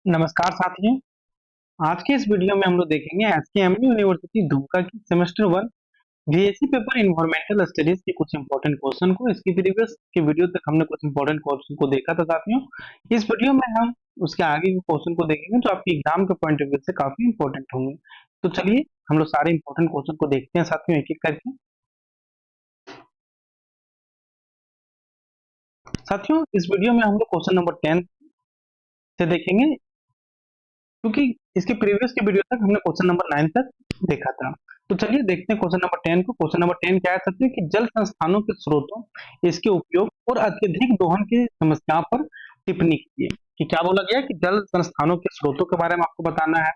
नमस्कार साथियों। आज के इस वीडियो में हम लोग देखेंगे एसकेएम यूनिवर्सिटी दुमका की semester 1 BSc paper environmental studies के कुछ इंपॉर्टेंट क्वेश्चन को इसकी प्रीवियस के वीडियो तक हमने कुछ इंपॉर्टेंट क्वेश्चन को देखा था साथियों। इस वीडियो में हम उसके आगे के क्वेश्चन को देखेंगे जो आपके एग्जाम के पॉइंट ऑफ व्यू से काफी इंपॉर्टेंट होंगे। तो चलिए हम लोग सारे इंपॉर्टेंट क्वेश्चन को देखते हैं साथियों एक एक करके। साथियों इस वीडियो में हम लोग क्वेश्चन नंबर 10 से देखेंगे क्योंकि इसके प्रीवियस के वीडियो तक हमने क्वेश्चन नंबर 9 तक देखा था। तो चलिए देखते हैं क्वेश्चन नंबर 10 को। क्वेश्चन नंबर 10 क्या है सकते हैं कि जल संस्थानों के स्रोतों, इसके उपयोग और अत्यधिक दोहन की समस्या पर टिप्पणी कीजिए। कि क्या बोला गया कि जल संस्थानों के स्रोतों के बारे में आपको बताना है,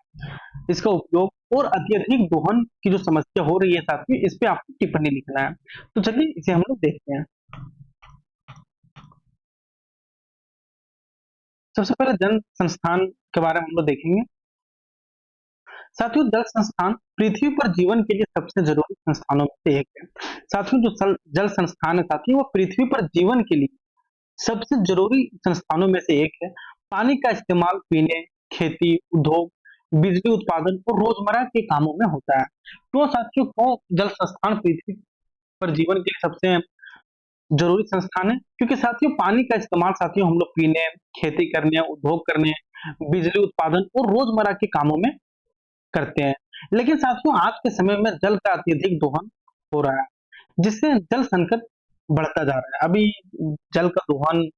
इसका उपयोग और अत्यधिक दोहन की जो समस्या हो रही है साथियों, इस पे आपको टिप्पणी लिखना है। तो चलिए इसे हम लोग देखते हैं। सबसे पहले जल संस्थान के बारे में हम लोग देखेंगे। साथियों जल संस्थान पृथ्वी पर जीवन के लिए सबसे जरूरी संस्थानों में से एक है। साथियों जो जल संस्थान है साथियों, वो पृथ्वी पर जीवन के लिए सबसे जरूरी संस्थानों में से एक है। पानी का इस्तेमाल पीने, खेती, उद्योग, बिजली उत्पादन और रोजमर्रा के कामों में होता है। तो साथियों क्यों जल संस्थान पृथ्वी पर जीवन के लिए सबसे जरूरी संस्थान है? क्योंकि साथियों पानी का इस्तेमाल साथियों हम लोग पीने, खेती करने, उद्योग करने, बिजली उत्पादन और रोजमर्रा के कामों में करते हैं। लेकिन साथियों आज के समय में जल का अत्यधिक दोहन हो रहा है, जिससे जल संकट बढ़ता जा रहा है। अभी जल का दोहन,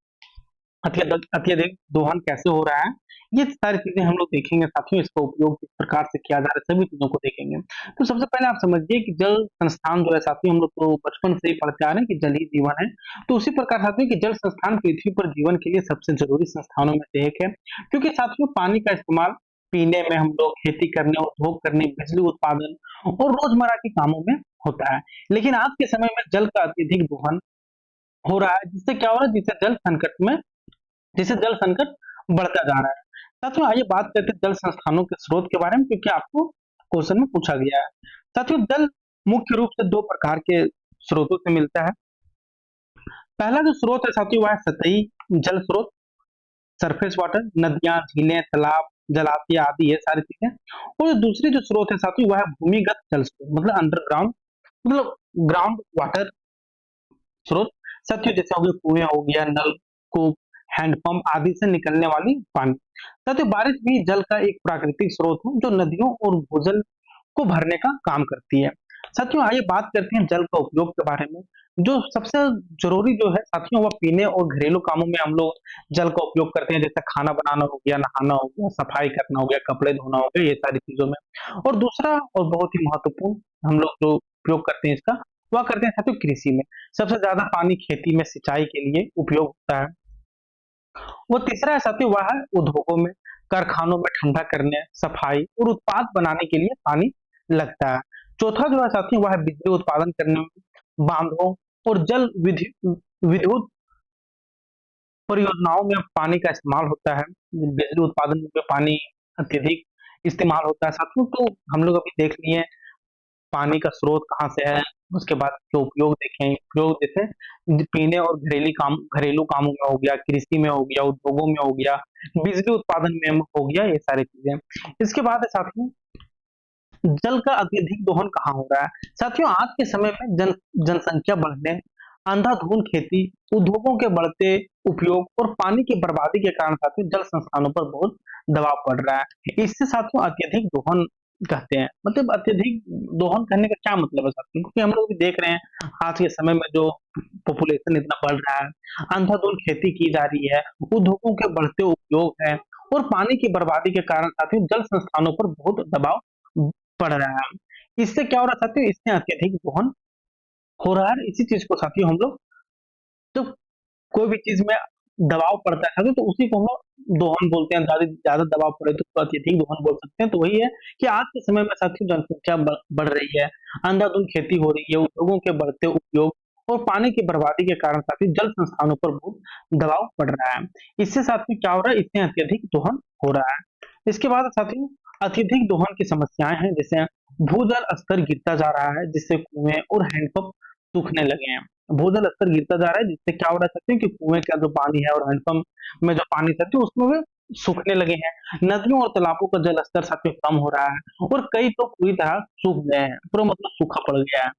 अत्यधिक अत्यधिक दोहन कैसे हो रहा है, ये सारी चीजें हम लोग देखेंगे साथियों। इसका उपयोग किस प्रकार से किया जा रहा है, सभी चीजों को देखेंगे। तो सबसे पहले आप समझिए कि जल संस्थान जो है साथियों, हम लोग तो बचपन से ही पढ़ते आ रहे हैं कि जल ही जीवन है। तो उसी प्रकार साथियों कि जल संस्थान पृथ्वी पर जीवन के लिए सबसे जरूरी संस्थानों में से एक है। क्योंकि साथियों पानी का इस्तेमाल पीने में, हम लोग खेती करने, उद्योग करने, बिजली उत्पादन और रोजमर्रा के कामों में होता है। लेकिन आज के समय में जल का अत्यधिक दोहन हो रहा है, जिससे क्या हो रहा है, जिससे जल संकट बढ़ता जा रहा है। साथियों आइए बात करते हैं जल संस्थानों के स्रोत के बारे में, क्योंकि आपको क्वेश्चन में पूछा गया है। साथियों जल मुख्य रूप से दो प्रकार के स्रोतों से मिलता है। पहला जो स्रोत है साथियों वह है सतही जल स्रोत, सरफेस वाटर, नदियां, झीलें, तालाब, जलाशय आदि ये सारी चीजें। और जो दूसरी जो स्रोत है साथियों वह है भूमिगत जल स्रोत, मतलब अंडरग्राउंड, मतलब ग्राउंड वाटर स्रोत। साथियों जैसे हो गए कुएं, हो गया नलकूप, हैंडपंप आदि से निकलने वाली पानी। साथियों बारिश भी जल का एक प्राकृतिक स्रोत है जो नदियों और भूजल को भरने का काम करती है। साथियों आइए बात करते हैं जल का उपयोग के बारे में। जो सबसे जरूरी जो है साथियों वह पीने और घरेलू कामों में हम लोग जल का उपयोग करते हैं, जैसे खाना बनाना हो गया, नहाना हो गया, सफाई करना हो गया, कपड़े धोना हो गया, ये सारी चीजों में। और दूसरा और बहुत ही महत्वपूर्ण हम लोग जो उपयोग करते हैं इसका, वह करते हैं साथियों कृषि में। सबसे ज्यादा पानी खेती में सिंचाई के लिए उपयोग होता है। वो तीसरा है साथियों वह है उद्योगों में, कारखानों में ठंडा करने, सफाई और उत्पाद बनाने के लिए पानी लगता है। चौथा जो है साथियों वह है बिजली उत्पादन करने में, बांधों और जल विद्युत परियोजनाओं में पानी का इस्तेमाल होता है। बिजली उत्पादन में पानी अत्यधिक इस्तेमाल होता है साथियों। तो हम लोग अभी देख लिए पानी का स्रोत कहाँ से है, उसके बाद जो उपयोग देखें, उपयोग जैसे पीने और घरेलू कामों में हो गया, कृषि में हो गया, उद्योगों में हो गया, बिजली उत्पादन में हो गया, ये सारी चीजें। इसके बाद है साथियों जल का अत्यधिक दोहन कहाँ हो रहा है। साथियों आज के समय में जनसंख्या बढ़ने, अंधाधुंध खेती, उद्योगों के बढ़ते उपयोग और पानी की बर्बादी के कारण साथियों जल संस्थानों पर बहुत दबाव पड़ रहा है। इससे साथियों अत्यधिक दोहन कहते हैं। मतलब अत्यधिक दोहन करने का क्या मतलब है साथियों, क्योंकि हम लोग भी देख रहे हैं आज के समय में जो पॉपुलेशन इतना बढ़ रहा है, अंधाधुंध खेती की जा रही है, उद्योगों के बढ़ते उपयोग है और पानी की बर्बादी के कारण साथियों जल संस्थानों पर बहुत दबाव पड़ रहा है। इससे क्या हो रहा है साथियों, इससे अत्यधिक दोहन हो रहा है। इसी चीज को साथियों हम लोग, तो कोई भी चीज में दबाव पड़ता है साथियों, तो उसी को हम लोग दोहन बोलते हैं। ज्यादा ज्यादा दबाव पड़े तो उसको अत्यधिक दोहन बोल सकते हैं। तो वही है कि आज के समय में साथियों जनसंख्या बढ़ रही है, अंधाधुंध खेती हो रही है, उद्योगों के बढ़ते उपयोग और पानी की बर्बादी के कारण साथियों जल संस्थानों पर बहुत दबाव पड़ रहा है। इससे साथियों क्या हो रहा है, इससे अत्यधिक दोहन हो रहा है। इसके बाद साथियों अत्यधिक दोहन की समस्याएं हैं, जैसे भूजल स्तर गिरता जा रहा है, जिससे कुएं और हैंडपंप सूखने लगे हैं। भूजल स्तर गिरता जा रहा है, जिससे क्या हो रहा है साथियों कि कुएं का जो पानी है और हैंडपंप में जो पानी था उसमें भी सूखने लगे हैं। नदियों और तालाबों का जल स्तर साथियों कम हो रहा है और कई तो पूरी तरह सूख गए हैं, पूरा मतलब सूखा पड़ गया है।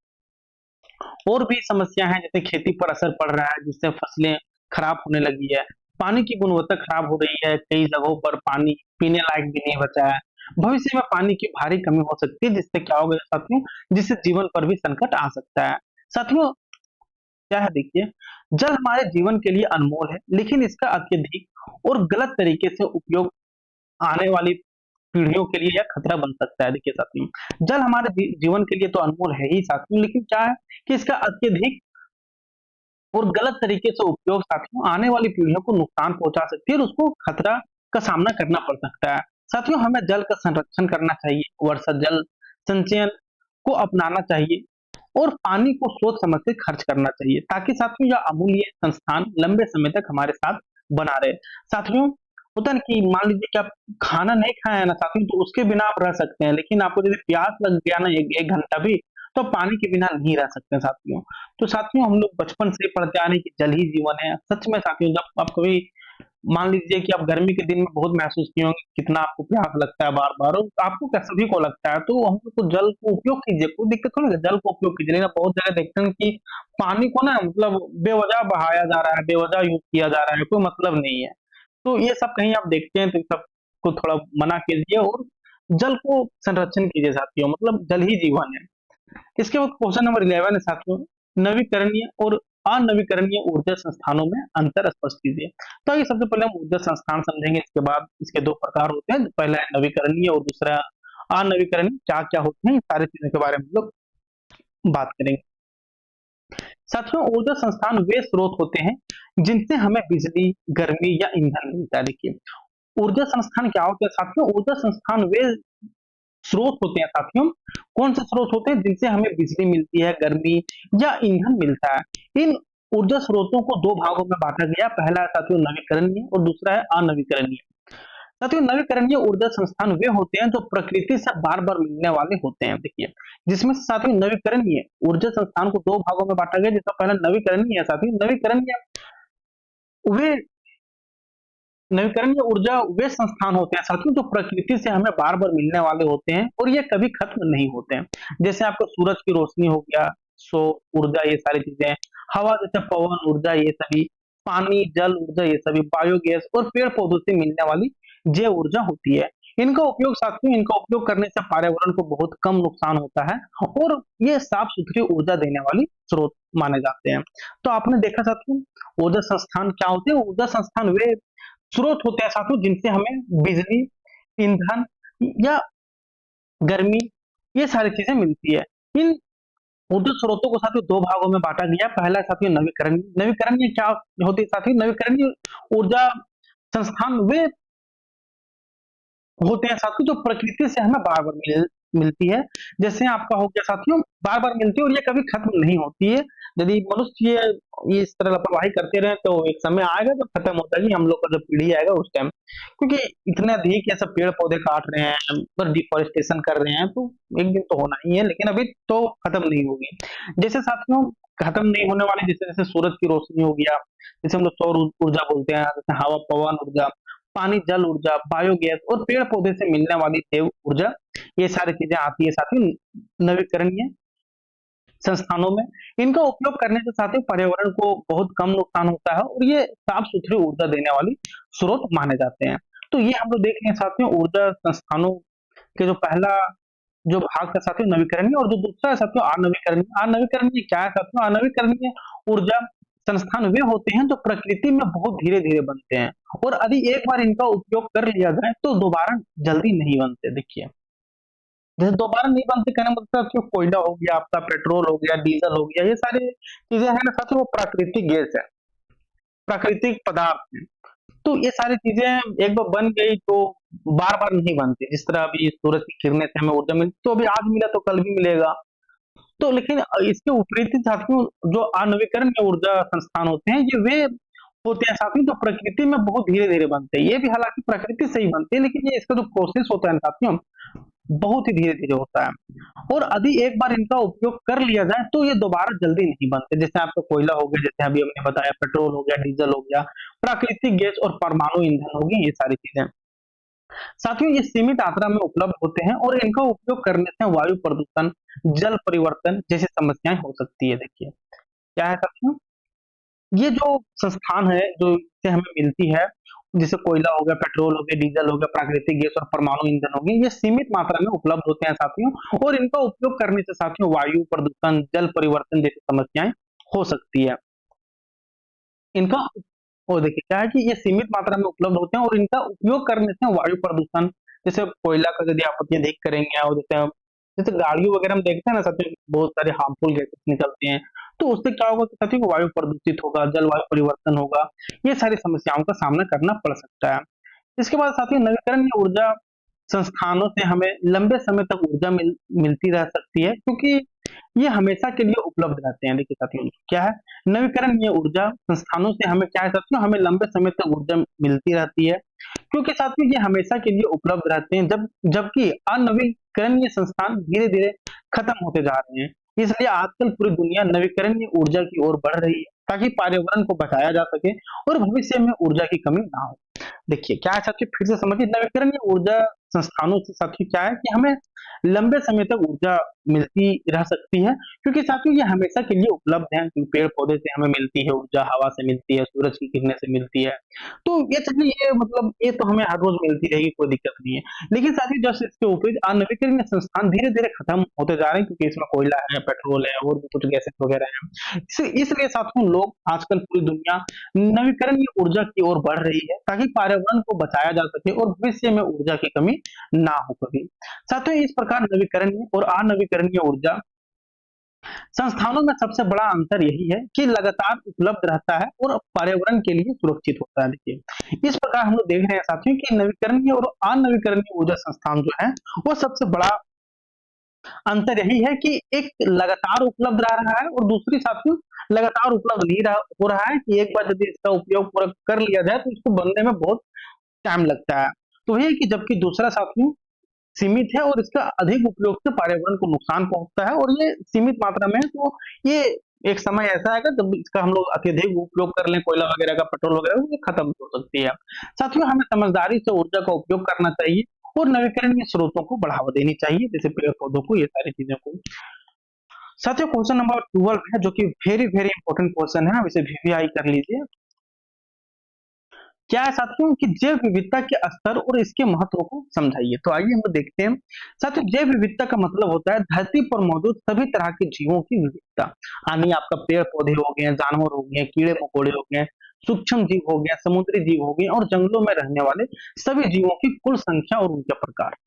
और भी समस्या है, जैसे खेती पर असर पड़ रहा है, जिससे फसलें खराब होने लगी है। पानी की गुणवत्ता खराब हो रही है, कई जगहों पर पानी पीने लायक भी नहीं बचा है। भविष्य में पानी की भारी कमी हो सकती है, जिससे क्या होगा साथियों, जिससे जीवन पर भी संकट आ सकता है। साथियों, क्या है देखिए, जल हमारे जीवन के लिए अनमोल है, लेकिन इसका अत्यधिक और गलत तरीके से उपयोग आने वाली पीढ़ियों के लिए यह खतरा बन सकता है। देखिए साथियों, जल हमारे जीवन के लिए तो अनमोल है ही साथियों, लेकिन क्या है कि इसका अत्यधिक और गलत तरीके से उपयोग साथियों आने वाली पीढ़ियों को नुकसान पहुंचा सकती है और उसको खतरा का सामना करना पड़ सकता है। साथियों, हमें जल का संरक्षण करना चाहिए, वर्षा जल संचयन को अपनाना चाहिए और पानी को सोच समझ के खर्च करना चाहिए, ताकि साथियों यह अमूल्य संस्थान लंबे समय तक हमारे साथ बना रहे। साथियों, होता है ना कि मान लीजिए कि आप खाना नहीं खाए हैं ना साथियों, तो उसके बिना आप रह सकते हैं, लेकिन आपको यदि प्यास लग गया ना एक घंटा भी, तो पानी के बिना नहीं रह सकते हैं साथियों। तो साथियों, हम लोग बचपन से पढ़ते आ रहे हैं कि जल ही जीवन है। सच में साथियों, जब आप कभी मान लीजिए कि आप गर्मी के दिन में बहुत महसूस किए होंगे, कितना आपको प्यास लगता है बार-बार, और आपको क्या सभी को लगता है, तो हम लोग को जल को उपयोग कीजिए, कोई दिक्कत थोड़ी है, जल को उपयोग कीजिए। लेकिन आप बहुत जगह देखते हैं कि पानी को ना मतलब बेवजह बहाया जा रहा है, बेवजह यूज़ किया जा रहा है, कोई मतलब नहीं है। तो ये सब कहीं आप देखते हैं, तो इन सब को थोड़ा मना कीजिए और जल को संरक्षण कीजिए साथियों, मतलब जल ही जीवन है। इसके बाद क्वेश्चन नंबर 11 है साथियों, नवीकरणीय और अनवीकरणीय ऊर्जा संस्थानों में अंतर स्पष्ट कीजिए। तो ये सबसे पहले हम ऊर्जा संस्थान समझेंगे, इसके बाद इसके दो प्रकार होते हैं, पहला है नवीकरणीय और दूसरा अनवीकरणीय। क्या क्या होते हैं, इस सारी चीजों के बारे में हम लोग बात करेंगे। साथियों, ऊर्जा संस्थान वे स्रोत होते हैं जिनसे हमें बिजली, गर्मी या ईंधन मिलता है। देखिए, ऊर्जा संस्थान क्या होते हैं साथियों, ऊर्जा संस्थान वे स्रोत होते हैं साथियों, कौन से स्रोत होते हैं जिनसे हमें बिजली मिलती है, गर्मी या ईंधन मिलता है। इन ऊर्जा स्रोतों को दो भागों में बांटा गया, पहला है साथियों नवीकरणीय और दूसरा है अनवीकरणीय। साथियों, नवीकरणीय ऊर्जा संस्थान वे होते हैं जो प्रकृति से बार बार मिलने वाले होते हैं। देखिए, जिसमें से साथियों नवीकरणीय ऊर्जा संस्थान को दो भागों में बांटा गया, जिसका पहला नवीकरणीय है साथियों। वे नवीकरणीय ऊर्जा वे संस्थान होते हैं साथियों जो प्रकृति से हमें बार बार मिलने वाले होते हैं और ये कभी खत्म नहीं होते हैं। जैसे आपको सूरज की रोशनी हो गया, सौर ऊर्जा, ये सारी चीजें, हवा जैसे पवन ऊर्जा, ये सभी, पानी जल ऊर्जा, ये सभी, बायोगैस और पेड़ पौधों से मिलने वाली जैव ऊर्जा होती है। इनका उपयोग साथियों, इनका उपयोग करने से पर्यावरण को बहुत कम नुकसान होता है और ये साफ सुथरी ऊर्जा देने वाली स्रोत माने जाते हैं। तो आपने देखा साथियों, ऊर्जा संस्थान क्या होते हैं, ऊर्जा संस्थान वे स्रोत होते हैं साथियों जिनसे हमें बिजली, ईंधन या गर्मी, ये सारी चीजें मिलती है। इन ऊर्जा स्रोतों को साथियों दो भागों में बांटा गया, पहला साथियों नवीकरणीय। नवीकरणीय क्या होती है साथियों, नवीकरणीय ऊर्जा संस्थान वे होते हैं साथियों जो प्रकृति से हमें बार बार मिलती है। जैसे आपका हो गया साथियों, बार बार मिलती है और ये कभी खत्म नहीं होती है। यदि मनुष्य ये इस तरह लापरवाही करते रहे तो एक समय आएगा जब खत्म हो जाएगी, हम लोग का जब पीढ़ी आएगा उस टाइम, क्योंकि इतने अधिक ये सब पेड़ पौधे काट रहे हैं और डिफोरेस्टेशन कर रहे हैं, तो एक दिन तो होना ही है, लेकिन अभी तो खत्म नहीं होगी। जैसे साथियों खत्म नहीं होने वाली, जैसे जैसे सूरज की रोशनी हो गया, जैसे हम लोग सौर ऊर्जा बोलते हैं, जैसे हवा पवन ऊर्जा, पानी जल ऊर्जा, बायोगैस और पेड़ पौधे से मिलने वाली जैव ऊर्जा, ये सारी चीजें आती है साथियों नवीकरणीय संस्थानों में। इनका उपयोग करने से साथियों पर्यावरण को बहुत कम नुकसान होता है और ये साफ सुथरी ऊर्जा देने वाली स्रोत माने जाते हैं। तो ये हम लोग देख रहे हैं साथियों ऊर्जा संस्थानों के जो पहला जो भाग था साथियों नवीकरणीय, और जो दूसरा है साथियों अनवीकरणीय। अनवीकरणीय क्या है साथियों, अनवीकरणीय ऊर्जा संस्थान वे होते हैं जो प्रकृति में बहुत धीरे धीरे बनते हैं और यदि एक बार इनका उपयोग कर लिया जाए तो दोबारा जल्दी नहीं बनते। देखिए, जैसे दोबारा नहीं बनते कहने का मतलब कि कोयला हो गया, आपका पेट्रोल हो गया, डीजल हो गया, ये सारी चीजें हैं ना साथियों, वो प्राकृतिक गैस है, प्राकृतिक पदार्थ है। तो ये सारी चीजें एक बार बन गई तो बार बार नहीं बनती। जिस तरह अभी सूरज की किरणें से हमें ऊर्जा मिलती, तो अभी आज मिला तो कल भी मिलेगा। तो लेकिन इसके विपरीत साथियों जो अनवीकरणीय ऊर्जा संस्थान होते हैं, ये वे होते हैं साथियों जो प्रकृति में बहुत धीरे धीरे बनते हैं। ये भी हालांकि प्रकृति से ही बनते हैं, लेकिन ये इसका जो प्रोसेस होता है ना साथियों, बहुत ही धीरे-धीरे होता है और यदि एक बार इनका उपयोग कर लिया जाए तो ये दोबारा जल्दी नहीं बनते। जैसे आपका कोयला हो गया, जैसे अभी हमने बताया पेट्रोल हो गया, डीज़ल हो गया, प्राकृतिक गैस और परमाणु ईंधन हो गए, ये सारी चीज़ें। साथियों ये सीमित मात्रा में उपलब्ध होते हैं और इनका उपयोग करने से वायु प्रदूषण, जल परिवर्तन जैसी समस्याएँ हो सकती है। देखिए, क्या है साथियों? ये जो संस्थान है, जो इससे हमें मिलती है, जैसे कोयला हो गया, पेट्रोल हो गया, डीज़ल हो गया, प्राकृतिक गैस और परमाणु ईंधन हो गए, ये सीमित मात्रा में उपलब्ध होते हैं साथियों और इनका उपयोग करने से साथियों वायु प्रदूषण, जल परिवर्तन जैसी समस्याएँ हो सकती है। इनका और देखिए क्या है कि ये सीमित मात्रा में उपलब्ध होते हैं और इनका उपयोग करने से वायु प्रदूषण, जैसे कोयला का यदि आप अत्यधिक करेंगे और जैसे गाड़ियों वगैरह में देखते हैं ना साथियों, बहुत सारे हार्मफुल गैसेस निकलते हैं, तो उससे क्या होगा कि साथियों वायु प्रदूषित होगा, जलवायु परिवर्तन होगा, ये सारी समस्याओं का सामना करना पड़ सकता है। इसके बाद साथियों नवीकरणीय ऊर्जा संस्थानों से हमें लंबे समय तक ऊर्जा मिलती रह सकती है क्योंकि ये हमेशा के लिए उपलब्ध रहते हैं। देखिए साथियों क्या है, नवीकरणीय ऊर्जा संस्थानों से हमें क्या है साथियों, हमें लंबे समय तक ऊर्जा मिलती रहती है क्योंकि साथियों ये हमेशा के लिए उपलब्ध रहते हैं, जबकि अनवीकरणीय संस्थान धीरे धीरे खत्म होते जा रहे हैं। इसलिए आजकल पूरी दुनिया नवीकरणीय ऊर्जा की ओर बढ़ रही है ताकि पर्यावरण को बचाया जा सके और भविष्य में ऊर्जा की कमी ना हो। देखिए क्या है साथियों, फिर से समझिए, नवीकरणीय ऊर्जा संस्थानों से साथियों क्या है कि हमें लंबे समय तक ऊर्जा मिलती रह सकती है क्योंकि साथियों ये हमेशा के लिए उपलब्ध है, क्योंकि पेड़ पौधे से हमें मिलती है ऊर्जा, हवा से मिलती है, सूरज की किरणें से मिलती है। तो ये चलिए, ये मतलब ये तो हमें हर रोज मिलती रहेगी, कोई दिक्कत नहीं है। लेकिन साथियों जैसे इसके ऊपर अनवीकरणीय संस्थान धीरे धीरे खत्म होते जा रहे हैं क्योंकि इसमें कोयला है, पेट्रोल है और भी कुछ गैसेस वगैरह है। इसलिए साथियों लोग आजकल पूरी दुनिया नवीकरणीय ऊर्जा की ओर बढ़ रही है ताकि पर्यावरण को बचाया जा सके और भविष्य में ऊर्जा की कमी ना हो कभी। साथियों इस प्रकार नवीकरणीय और अनवीकरणीय ऊर्जा संस्थानों में सबसे बड़ा अंतर यही है कि लगातार उपलब्ध रहता है और पर्यावरण के लिए सुरक्षित होता है। देखिए इस प्रकार हम लोग देख रहे हैं साथियों कि नवीकरणीय और अनवीकरणीय ऊर्जा संस्थान जो है वो सबसे बड़ा अंतर यही है कि एक लगातार उपलब्ध रह रहा है और दूसरी साथियों लगातार उपलब्ध नहीं हो रहा है कि एक बार यदि इसका उपयोग पूरा कर लिया जाए तो इसको बनने में बहुत टाइम लगता है। तो वही है कि जबकि दूसरा साथियों सीमित है और इसका अधिक उपयोग से पर्यावरण को नुकसान पहुंचता है और ये सीमित मात्रा में है, तो ये एक समय ऐसा आएगा जब इसका हम लोग अत्यधिक उपयोग कर लें, कोयला वगैरह का, पेट्रोल वगैरह, ये खत्म हो सकती है। साथियों हमें समझदारी से ऊर्जा का उपयोग करना चाहिए और नवीकरणीय स्रोतों को बढ़ावा देनी चाहिए, जैसे पेड़ पौधों को, ये सारी चीजों को। साथियों क्वेश्चन नंबर 12 है जो कि वेरी वेरी इंपॉर्टेंट क्वेश्चन है, आप इसे वीवीआई कर लीजिए। क्या है साथियों कि जैव विविधता के स्तर और इसके महत्व को समझाइए। तो आइए हम देखते हैं। साथियों जैव विविधता का मतलब होता है धरती पर मौजूद सभी तरह के जीवों की विविधता, यानी आपका पेड़ पौधे हो गए, जानवर हो गए, कीड़े मकोड़े हो गए, सूक्ष्म जीव हो गया, समुद्री जीव हो गए और जंगलों में रहने वाले सभी जीवों की कुल संख्या और उनके प्रकार।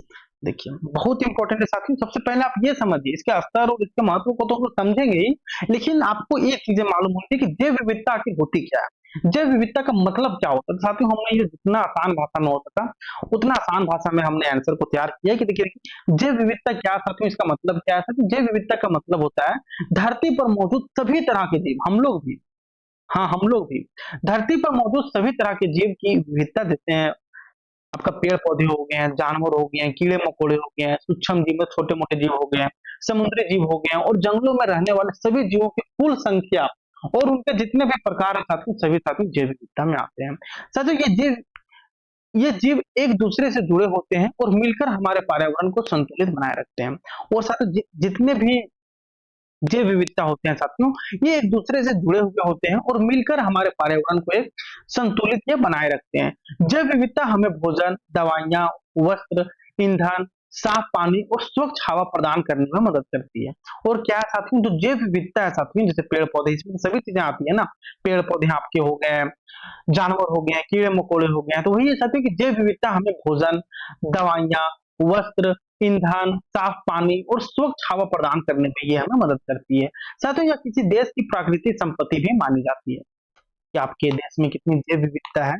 देखिए बहुत इंपॉर्टेंट है साथियों, सबसे पहले आप ये समझिए, इसके स्तर और इसके महत्व को तो हम लोग समझेंगे ही, लेकिन आपको एक चीजें मालूम होती है कि जैव विविधता आखिर होती क्या है, जैव विविधता का मतलब क्या होता है। तो साथियों हमने ये जितना आसान भाषा में हो सका उतना आसान भाषा में हमने आंसर को तैयार किया कि देखिए जैव विविधता क्या है साथियों, इसका मतलब क्या है साथियों, जैव विविधता का मतलब होता है धरती पर मौजूद सभी तरह के जीव, हम लोग भी, हाँ हम लोग भी, धरती पर मौजूद सभी तरह के जीव की विविधता देते हैं। आपका पेड़ पौधे हो गए हैं, जानवर हो गए हैं, कीड़े मकोड़े हो गए हैं, सूक्ष्म जीव, छोटे मोटे जीव हो गए हैं, समुद्री जीव हो गए हैं और जंगलों में रहने वाले सभी जीवों की कुल संख्या और उनके जितने भी प्रकार है साथियों, सभी साथियों जैव विविधता में आते हैं। साथियों ये जीव एक दूसरे से जुड़े होते हैं और मिलकर हमारे पर्यावरण को संतुलित बनाए रखते हैं। और साथियों जितने भी जैव विविधता होते हैं साथियों, ये एक दूसरे से जुड़े हुए होते हैं और मिलकर हमारे पर्यावरण को एक संतुलित या बनाए रखते हैं। जैव विविधता हमें भोजन, दवाइयां, वस्त्र, ईंधन, साफ पानी और स्वच्छ हवा प्रदान करने में मदद करती है। और क्या है साथियों, जो जैव विविधता है साथियों, जैसे पेड़ पौधे, इसमें सभी चीजें आती है ना, पेड़ पौधे आपके हो गए, जानवर हो गए, कीड़े मकोड़े हो गए, तो वही है साथियों कि जैव विविधता हमें भोजन, दवाइयां, वस्त्र, ईंधन, साफ पानी और स्वच्छ हवा प्रदान करने में ये हमें मदद करती है। साथियों यह किसी देश की प्राकृतिक संपत्ति भी मानी जाती है कि आपके देश में कितनी जैव विविधता है,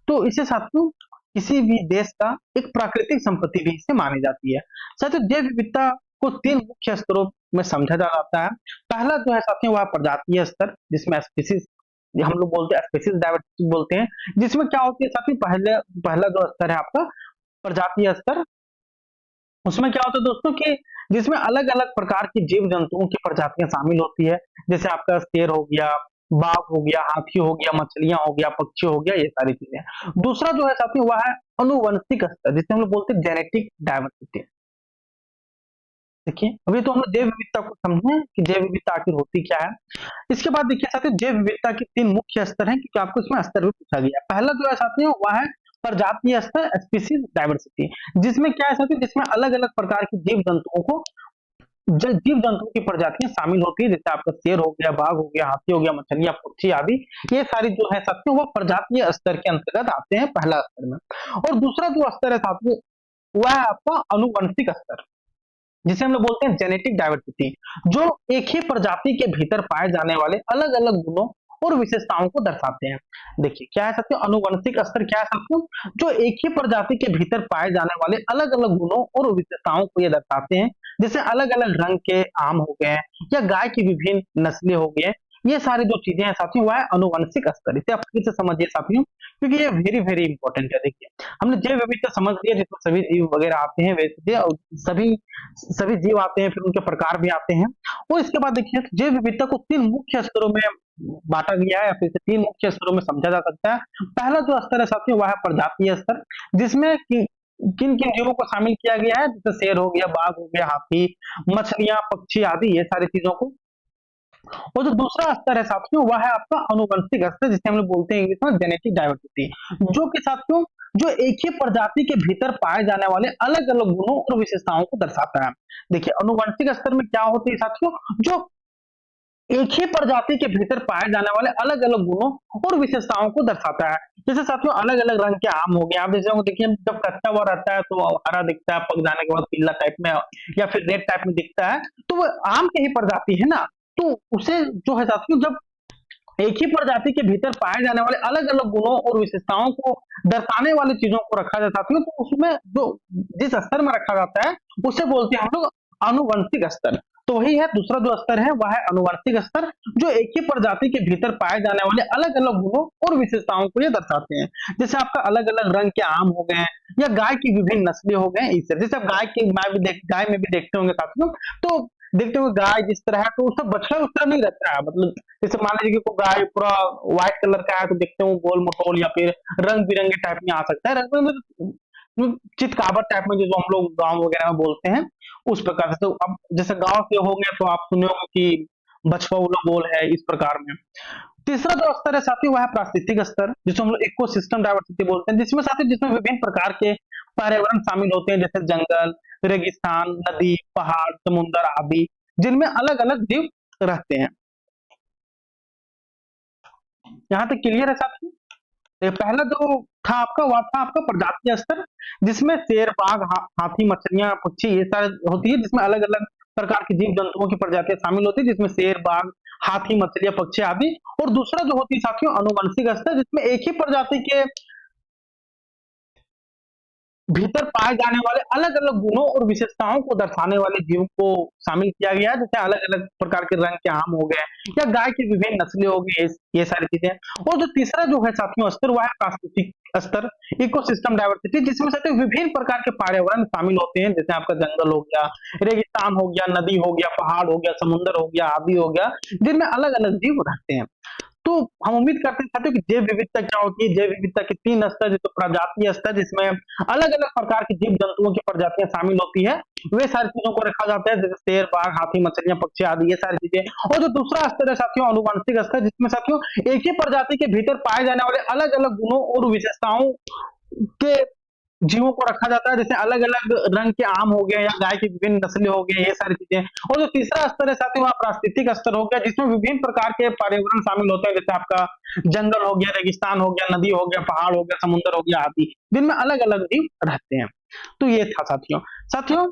तो इसे साथियों किसी भी देश का एक प्राकृतिक संपत्ति भी इसे मानी जाती है। साथियों जैव विविधता को 3 मुख्य स्तरों में समझा जा जाता है। पहला जो है साथियों वह प्रजातीय स्तर, जिसमें स्पीशीज हम लोग बोलते हैं, स्पीशीज डाइवर्सिटी बोलते हैं, जिसमें क्या होती है साथियों, पहला जो स्तर है आपका प्रजातीय स्तर, उसमें क्या होता है दोस्तों कि जिसमें अलग-अलग प्रकार की जीव-जंतुओं की प्रजातियाँ शामिल होती है। जैसे आपका शेर हो गया, बाघ हो गया, हाथी हो गया, मछलियाँ हो गया, पक्षी हो गया, ये सारी चीज़ें। दूसरा जो है साथियों वह है आनुवंशिक स्तर जिसे हम लोग बोलते हैं जेनेटिक डाइवर्सिटी। देखिए, अभी तो हम लोग जैव विविधता को समझे कि जैव विविधता आखिर होती क्या है। इसके बाद देखिए साथियों जैव विविधता के 3 मुख्य स्तर हैं क्योंकि आपको इसमें स्तर भी पूछा गया है। पहला जो है साथियों वह है प्रजातीय स्तर स्पीशीज डाइवर्सिटी जिसमें क्या है साथियों जिसमें अलग-अलग प्रकार के जीव-जंतुओं को जीव-जंतुओं की प्रजातियाँ शामिल होती है जैसे आपका शेर हो गया, बाघ हो गया, हाथी हो गया, मछलियाँ, पक्षी आदि ये सारी जो है साथियों वो प्रजातीय स्तर के अंतर्गत आते हैं पहला स्तर में। और दूसरा जो स्तर है साथियों वह है आपका आनुवंशिक स्तर। जिसे हम लोग बोलते हैं जेनेटिक डाइवर्सिटी जो एक ही प्रजाति के भीतर पाए जाने वाले अलग-अलग गुणों और विशेषताओं को दर्शाते हैं। देखिए क्या है साथियों आनुवंशिक स्तर क्या है साथियों जो एक ही प्रजाति के भीतर पाए जाने वाले अलग-अलग गुणों और विशेषताओं को ये दर्शाते हैं जैसे अलग-अलग रंग के आम हो गए या गाय की विभिन्न नस्लें हो गए ये सारी जो चीजें हैं साथियों वह है आनुवंशिक स्तर इसे आप फिर से समझिए साथियों क्योंकि ये वेरी वेरी इंपॉर्टेंट है देखिए हमने जैव विविधता समझ लिया जिसमें सभी जीव वगैरह आते हैं वैसे और सभी सभी जीव आते हैं फिर उनके प्रकार भी आते हैं और इसके बाद देखिए जैव विविधता को 3 मुख्य स्तरों में बांटा गया है या फिर से 3 मुख्य स्तरों में समझा जा सकता है पहला जो स्तर है साथियों वह है प्रजातीय स्तर जिसमें कि किन किन जीवों को शामिल किया गया है जैसे शेर हो गया बाघ हो गया हाथी मछलियां पक्षी आदि ये सारी चीजों को और जो दूसरा स्तर है साथियों वह है आपका आनुवंशिक स्तर जिसे हम लोग बोलते हैं इंग्लिश में जेनेटिक डाइवर्सिटी जो कि साथियों जो एक ही प्रजाति के भीतर पाए जाने वाले अलग अलग गुणों और विशेषताओं को दर्शाता है देखिए आनुवंशिक स्तर में क्या होती है साथियों जो एक ही प्रजाति के भीतर पाए जाने वाले अलग अलग गुणों और विशेषताओं को दर्शाता है जैसे साथियों अलग अलग रंग के आम हो गए आप जैसे देखिए जब कच्चा हुआ रहता है तो हरा दिखता है पक जाने के बाद पीला टाइप में या फिर रेड टाइप में दिखता है तो वो आम की ही प्रजाति है ना तो उसे जो है साथियों जब एक ही प्रजाति के भीतर पाए जाने वाले अलग अलग गुणों और विशेषताओं को दर्शाने वाली चीजों को रखा जाता है तो उसमें जो जिस स्तर में रखा जाता है उसे बोलते हैं हम लोग आनुवंशिक स्तर तो वही है दूसरा जो स्तर है वह है आनुवंशिक स्तर जो एक ही प्रजाति के भीतर पाए जाने वाले अलग अलग गुणों और विशेषताओं को ये दर्शाते हैं जैसे आपका अलग अलग रंग के आम हो गए या गाय की विभिन्न नस्लें हो गए इससे जैसे आप गाय में भी देखते होंगे साथियों तो देखते हो गाय जिस तरह है तो उसका बछड़ा उस तरह नहीं रहता है मतलब जैसे मान लीजिए कि कोई गाय पूरा व्हाइट कलर का है तो देखते हो गोल मटोल या फिर रंग बिरंगे टाइप में आ सकता है रंग में चितकाबर टाइप में जो हम लोग गांव वगैरह में बोलते हैं उस प्रकार से तो अब जैसे गांव के हो गए तो आप सुने होंगे कि बछवा उला बोल है इस प्रकार में तीसरा जो स्तर है साथी वह है प्राकृतिक स्तर जिसको हम लोग इकोसिस्टम डाइवर्सिटी बोलते हैं जिसमें साथी जिसमें विभिन्न प्रकार के पर्यावरण शामिल होते हैं जैसे जंगल रेगिस्तान नदी पहाड़ समुद्र आदि जिनमें अलग अलग जीव रहते हैं यहाँ तक क्लियर है साथी पहला जो था आपका वह था आपका प्रजातीय स्तर जिसमें शेर बाघ हाथी मछलियां पक्षी ये सारे होती है जिसमें अलग अलग प्रकार के जीव जंतुओं की प्रजातियां शामिल होती है जिसमें शेर बाघ हाथी मछलियां पक्षी आदि और दूसरा जो होती है साथियों अनुवंशिक स्तर जिसमें एक ही प्रजाति के भीतर पाए जाने वाले अलग अलग गुणों और विशेषताओं को दर्शाने वाले जीव को शामिल किया गया है जैसे अलग अलग प्रकार के रंग के आम हो गए या गाय की विभिन्न नस्लें हो गई ये सारी चीजें और जो तीसरा जो है साथियों स्तर वह है प्राकृतिक स्तर इकोसिस्टम डाइवर्सिटी जिसमें साथियों विभिन्न प्रकार के पर्यावरण शामिल होते हैं जैसे आपका जंगल हो गया रेगिस्तान हो गया नदी हो गया पहाड़ हो गया समुद्र हो गया आदि हो गया जिनमें अलग अलग जीव रहते हैं तो हम उम्मीद करते हैं साथियों कि जैव विविधता क्या होती है जैव विविधता के 3 स्तर जैसे प्रजातीय स्तर जिसमें अलग अलग प्रकार की जीव जंतुओं की प्रजातियां शामिल होती है वे सारी चीजों को रखा जाता है जैसे शेर बाघ हाथी मछलियां पक्षी आदि ये सारी चीजें और जो दूसरा स्तर है साथियों अनुवांशिक स्तर जिसमें साथियों एक ही प्रजाति के भीतर पाए जाने वाले अलग अलग गुणों और विशेषताओं के जीवों को रखा जाता है जैसे अलग अलग रंग के आम हो गए या गाय की विभिन्न नस्लें हो गई ये सारी चीजें और जो तीसरा स्तर है साथ ही वह प्राकृतिक स्तर हो गया जिसमें विभिन्न प्रकार के पर्यावरण शामिल होते हैं जैसे आपका जंगल हो गया रेगिस्तान हो गया नदी हो गया पहाड़ हो गया समुद्र हो गया आदि जिनमें अलग अलग जीव रहते हैं तो ये था साथियों साथियों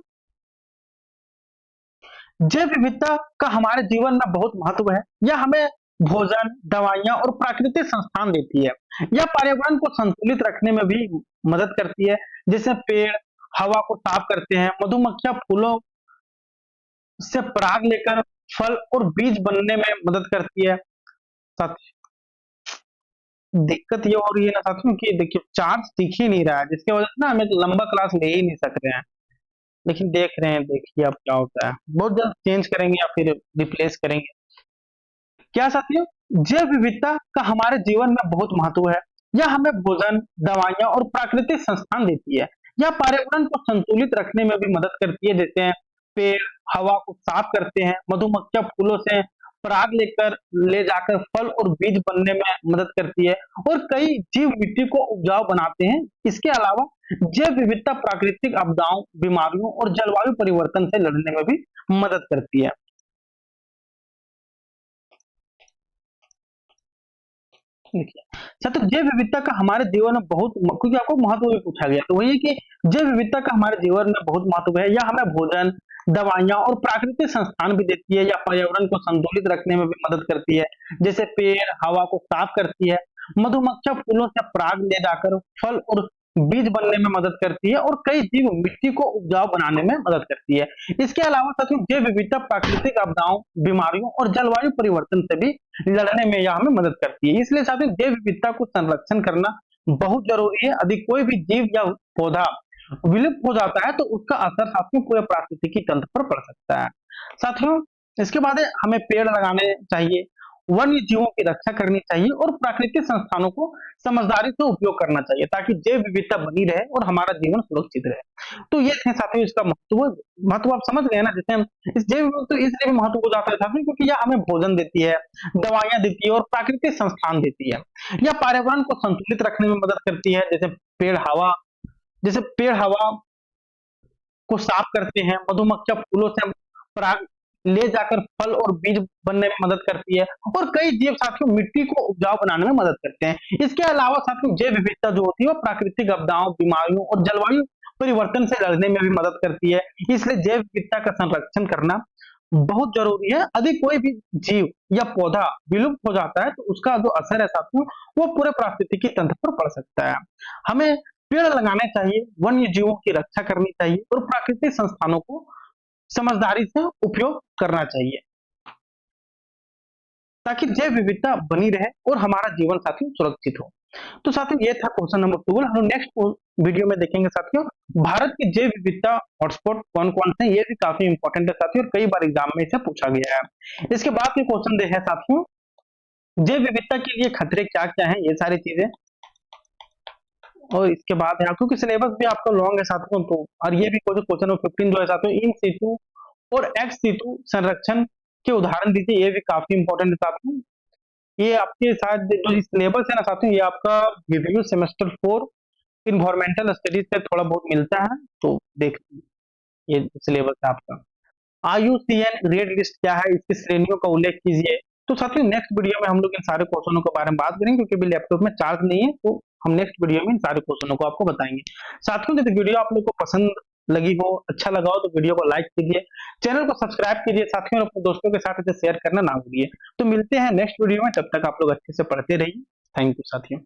जैव विविधता का हमारे जीवन में बहुत महत्व है यह हमें भोजन दवाइयां और प्राकृतिक संस्थान देती है यह पर्यावरण को संतुलित रखने में भी मदद करती है जैसे पेड़ हवा को साफ करते हैं मधुमक्खियां फूलों से पराग लेकर फल और बीज बनने में मदद करती है साथ दिक्कत ये हो रही है ना साथियों कि देखिए चार्ज दिख ही नहीं रहा है जिसकी वजह से ना हम एक लंबा क्लास ले ही नहीं सक रहे हैं लेकिन देख रहे हैं, देखिए अब क्या होता है, बहुत जल्द चेंज करेंगे या फिर रिप्लेस करेंगे। क्या साथियों, जैव विविधता का हमारे जीवन में बहुत महत्व है। यह हमें भोजन, दवाइयां और प्राकृतिक संस्थान देती है। यह पर्यावरण को संतुलित रखने में भी मदद करती है, जैसे पेड़ हवा को साफ करते हैं, मधुमक्खियां फूलों से पराग लेकर ले जाकर फल और बीज बनने में मदद करती है, और कई जीव मिट्टी को उपजाऊ बनाते हैं। इसके अलावा जैव विविधता प्राकृतिक आपदाओं, बीमारियों और जलवायु परिवर्तन से लड़ने में भी मदद करती है। देखिए, छात्र जैव विविधता का हमारे जीवन में बहुत क्योंकि आपको महत्व भी पूछा गया, तो वही है कि जैव विविधता का हमारे जीवन में बहुत महत्व है। यह हमें भोजन, दवाइयां और प्राकृतिक संस्थान भी देती है, या पर्यावरण को संतुलित रखने में भी मदद करती है, जैसे पेड़ हवा को साफ करती है, मधुमक्खियां फूलों से पराग ले जाकर फल और बीज बनने में मदद करती है, और कई जीव मिट्टी को उपजाऊ बनाने में मदद करती है। इसके अलावा साथियों जैव विविधता प्राकृतिक आपदाओं, बीमारियों और जलवायु परिवर्तन से भी लड़ने में यह हमें मदद करती है। इसलिए साथियों जैव विविधता को संरक्षण करना बहुत जरूरी है। यदि कोई भी जीव या पौधा विलुप्त हो जाता है तो उसका असर साथियों पूरे पारिस्थितिकी तंत्र पर पड़ सकता है। साथियों इसके बाद हमें पेड़ लगाने चाहिए, वन्य जीवों की रक्षा करनी चाहिए, और प्राकृतिक संस्थानों को समझदारी से उपयोग करना चाहिए, ताकि जैव विविधता बनी रहे और हमारा जीवन सुरक्षित रहे। तो ये थे साथियों इसका महत्व। महत्व आप समझ गए ना, जैसे हम इस जैव विविधता तो इसलिए भी महत्व हो जाता है साथियों, क्योंकि यह हमें भोजन देती है, दवाइयां देती है और प्राकृतिक संस्थान देती है। यह पर्यावरण को संतुलित रखने में मदद करती है, जैसे पेड़ हवा को साफ करते हैं, मधुमक्खियां फूलों से पराग ले जाकर फल और बीज बनने में मदद करती है, और कई जीव साथियों मिट्टी को उपजाऊ बनाने में मदद करते हैं। इसके अलावा साथियों जैव विविधता जो होती है वो प्राकृतिक आपदाओं, बीमारियों और जलवायु परिवर्तन से लड़ने में भी मदद करती है। इसलिए जैव विविधता का संरक्षण करना बहुत जरूरी है। यदि कोई भी जीव या पौधा विलुप्त हो जाता है तो उसका जो असर है साथियों वो पूरे पारिस्थितिकी तंत्र पर पड़ सकता है। हमें पेड़ लगाने चाहिए, वन्य जीवों की रक्षा करनी चाहिए, और प्राकृतिक संस्थानों को समझदारी से उपयोग करना चाहिए, ताकि जैव विविधता बनी रहे और हमारा जीवन साथियों सुरक्षित हो। तो साथियों ये था क्वेश्चन नंबर 12। हम नेक्स्ट वीडियो में देखेंगे साथियों भारत की जैव विविधता हॉटस्पॉट कौन कौन से, ये भी काफी इंपॉर्टेंट है साथियों, और कई बार एग्जाम में इसे पूछा गया है। इसके बाद के क्वेश्चन दे है साथियों जैव विविधता के लिए खतरे क्या क्या है, ये सारी चीजें, और इसके बाद है क्योंकि सिलेबस भी आपका लॉन्ग है साथियों, तो और ये भी क्वेश्चन 15 जो है साथियों इन सीटू और एक्स सीटू संरक्षण के उदाहरण दीजिए, ये भी काफी इंपॉर्टेंट है साथियों। ये आपके शायद जो सिलेबस है ना साथियों, ये आपका रिव्यू सेमेस्टर 4 इन्वायरमेंटल स्टडीज से थोड़ा बहुत मिलता है, तो देख ये सिलेबस है आपका। IUCN रेड लिस्ट क्या है, इसकी श्रेणियों का उल्लेख कीजिए। तो साथियों नेक्स्ट वीडियो में हम लोग इन सारे क्वेश्चनों के बारे में बात करेंगे, क्योंकि अभी लैपटॉप में चार्ज नहीं है, तो हम नेक्स्ट वीडियो में इन सारे क्वेश्चनों को आपको बताएंगे। साथियों यदि वीडियो आप लोग को पसंद लगी हो, अच्छा लगा हो, तो वीडियो को लाइक कीजिए, चैनल को सब्सक्राइब कीजिए साथियों, और अपने दोस्तों के साथ इसे शेयर करना ना भूलिए। तो मिलते हैं नेक्स्ट वीडियो में, तब तक आप लोग अच्छे से पढ़ते रहिए। थैंक यू साथियों।